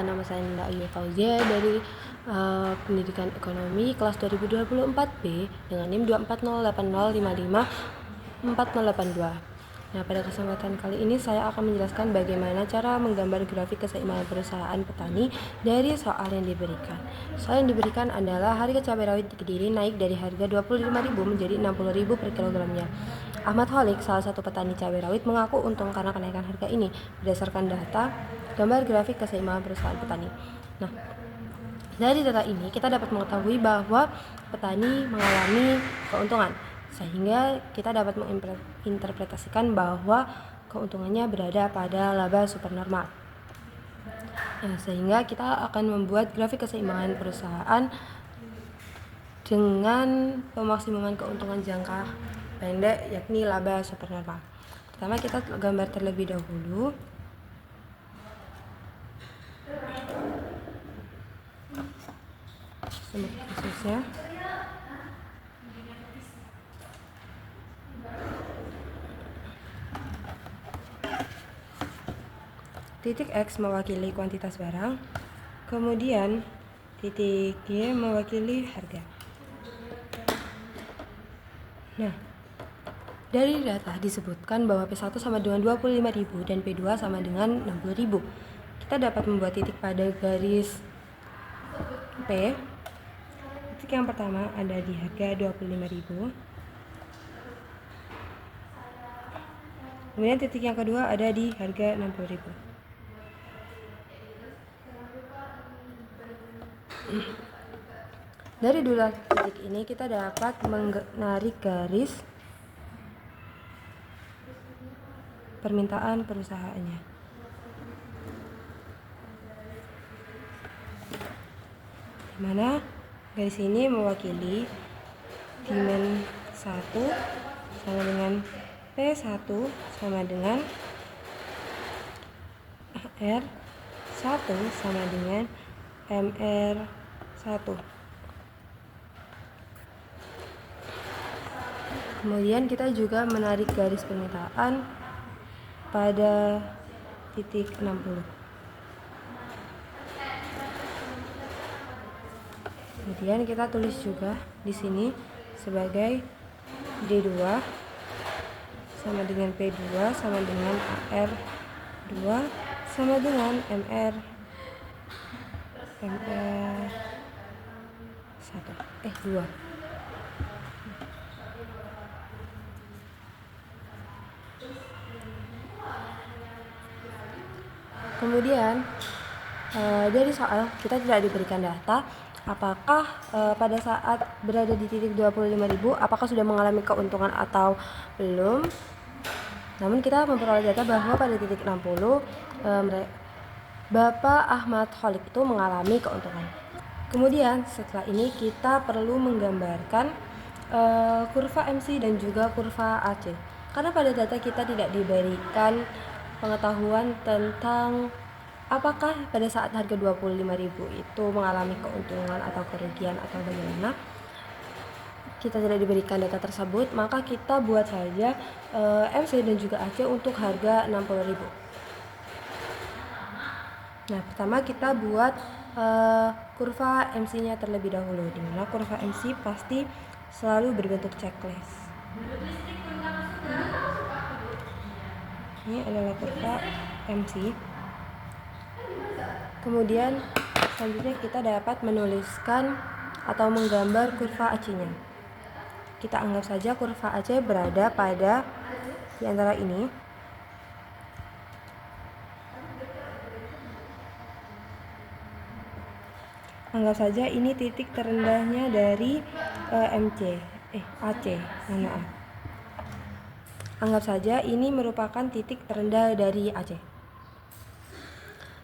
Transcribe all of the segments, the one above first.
perkenalkan, nama saya Ninda Ayu Fauzia dari Pendidikan Ekonomi kelas 2024B dengan NIM 24080554082. Nah, pada kesempatan kali ini saya akan menjelaskan bagaimana cara menggambar grafik keseimbangan perusahaan petani dari soal yang diberikan. Soal yang diberikan adalah harga cabai rawit di Kediri naik dari harga 25.000 menjadi 60.000 per kilogramnya. Ahmad Holik, salah satu petani cabai rawit, mengaku untung karena kenaikan harga ini berdasarkan data gambar grafik keseimbangan perusahaan petani. Nah, dari data ini kita dapat mengetahui bahwa petani mengalami keuntungan, sehingga kita dapat menginterpretasikan bahwa keuntungannya berada pada laba supernormal. Nah, sehingga kita akan membuat grafik keseimbangan perusahaan dengan pemaksimuman keuntungan jangka pendek, yakni laba supernormal. Pertama, kita gambar terlebih dahulu. Khususnya titik X mewakili kuantitas barang, kemudian titik Y mewakili harga. Nah, dari data disebutkan bahwa P1 sama dengan 25.000 dan P2 sama dengan 60.000. Kita dapat membuat titik pada garis P. Titik yang pertama ada di harga 25.000. Kemudian titik yang kedua ada di harga 60.000. Dari dua titik ini kita dapat menarik garis permintaan perusahaannya. Di mana garis ini mewakili demand 1 sama dengan P1 sama dengan R1 sama dengan MR1. Kemudian kita juga menarik garis permintaan pada titik 60. Kemudian kita tulis juga di sini sebagai D2 sama dengan P2 sama dengan AR2 sama dengan MR2. Kemudian dari soal kita tidak diberikan data apakah pada saat berada di titik 25.000 apakah sudah mengalami keuntungan atau belum. Namun kita memperoleh data bahwa pada titik 60 Bapak Ahmad Holik itu mengalami keuntungan. Kemudian setelah ini kita perlu menggambarkan kurva MC dan juga kurva AC. Karena pada data kita tidak diberikan pengetahuan tentang apakah pada saat harga 25.000 itu mengalami keuntungan atau kerugian atau bagaimana. Kita tidak diberikan data tersebut, maka kita buat saja MC dan juga AC untuk harga 60.000. Nah, pertama kita buat kurva MC-nya terlebih dahulu, di mana kurva MC pasti selalu berbentuk checklist. Ini adalah kurva MC. Kemudian selanjutnya kita dapat menuliskan atau menggambar kurva AC-nya. Kita anggap saja kurva AC berada pada di antara ini. Anggap saja ini titik terendahnya dari AC. Anggap saja ini merupakan titik terendah dari AC.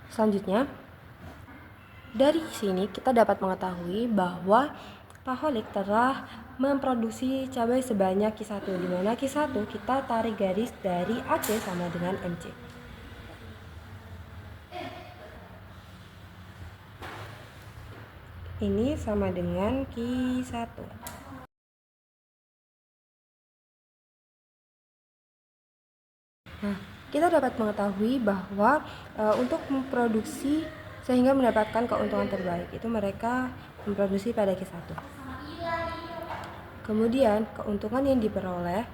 Selanjutnya, dari sini kita dapat mengetahui bahwa Pak Holik telah memproduksi cabai sebanyak Q1, di mana Q1 kita tarik garis dari AC sama dengan MC. Ini sama dengan Q1. Nah, kita dapat mengetahui bahwa untuk memproduksi sehingga mendapatkan keuntungan terbaik. Itu mereka memproduksi pada Q1. Kemudian keuntungan yang diperoleh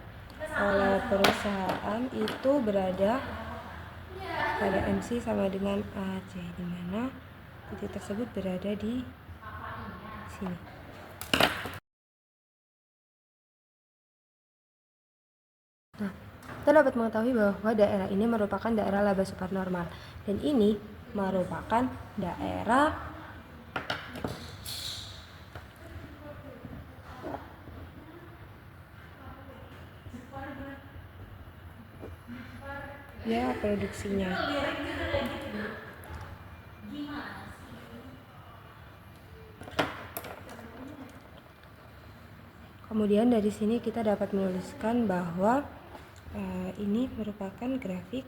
oleh perusahaan itu berada pada MC sama dengan AC, di mana titik tersebut berada di sini. Nah, kita dapat mengetahui bahwa daerah ini merupakan daerah laba supernormal, dan ini merupakan daerah produksinya. Kemudian dari sini kita dapat menuliskan bahwa ini merupakan grafik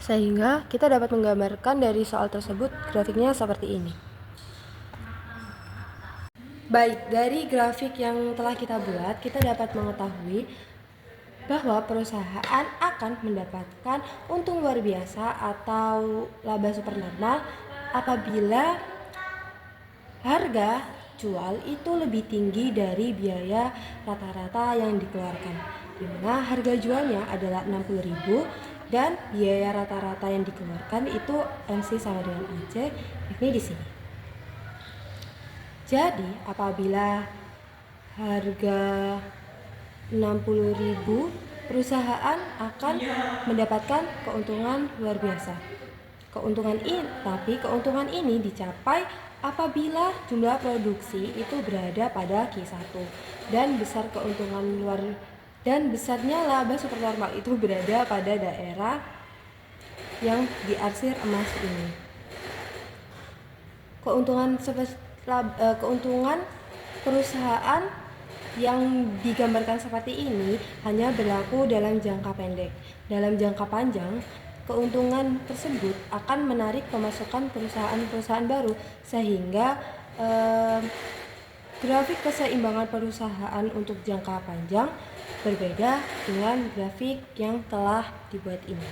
sehingga kita dapat menggambarkan dari soal tersebut grafiknya seperti ini. Baik, dari grafik yang telah kita buat, kita dapat mengetahui bahwa perusahaan akan mendapatkan untung luar biasa atau laba supernormal apabila harga jual itu lebih tinggi dari biaya rata-rata yang dikeluarkan, di mana harga jualnya adalah 60.000 dan biaya rata-rata yang dikeluarkan itu MC sama dengan AC, yakni di sini. Jadi apabila harga 60.000, perusahaan akan mendapatkan keuntungan luar biasa. Keuntungan ini dicapai apabila jumlah produksi itu berada pada Q1 dan besarnya laba supernormal itu berada pada daerah yang diarsir emas ini. Keuntungan perusahaan yang digambarkan seperti ini hanya berlaku dalam jangka pendek. Dalam jangka panjang, keuntungan tersebut akan menarik pemasukan perusahaan-perusahaan baru, sehingga grafik keseimbangan perusahaan untuk jangka panjang berbeda dengan grafik yang telah dibuat ini.